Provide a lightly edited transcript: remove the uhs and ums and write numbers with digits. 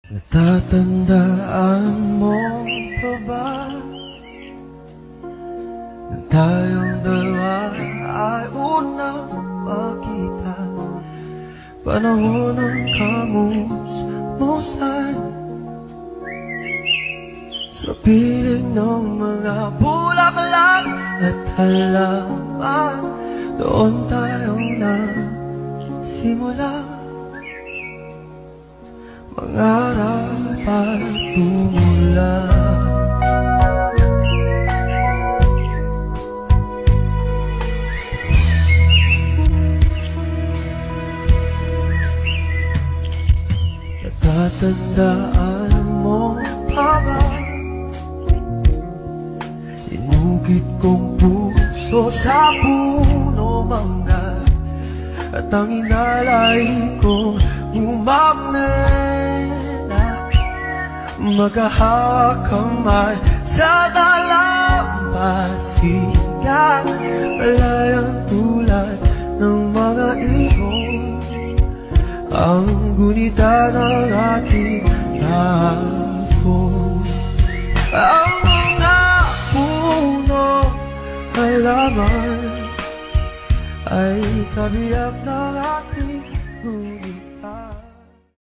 Natatandaan mo pa ba na tayong dalawa ay unang magkita? Panahon ng kamusmusan sa piling ng mga bulaklak at halaman. Doon tayo nagsimula mangarap at tumulong. Natatandaan mo pa ba? Inugit kong puso sa puno mangga, at ang inalay ko umamela. Magkahawak kamay sa dalampasigan, malayang tulad ng mga ibon, ang gunita ng ating hapon. Ang mga puno halaman ay kabiyak ng ating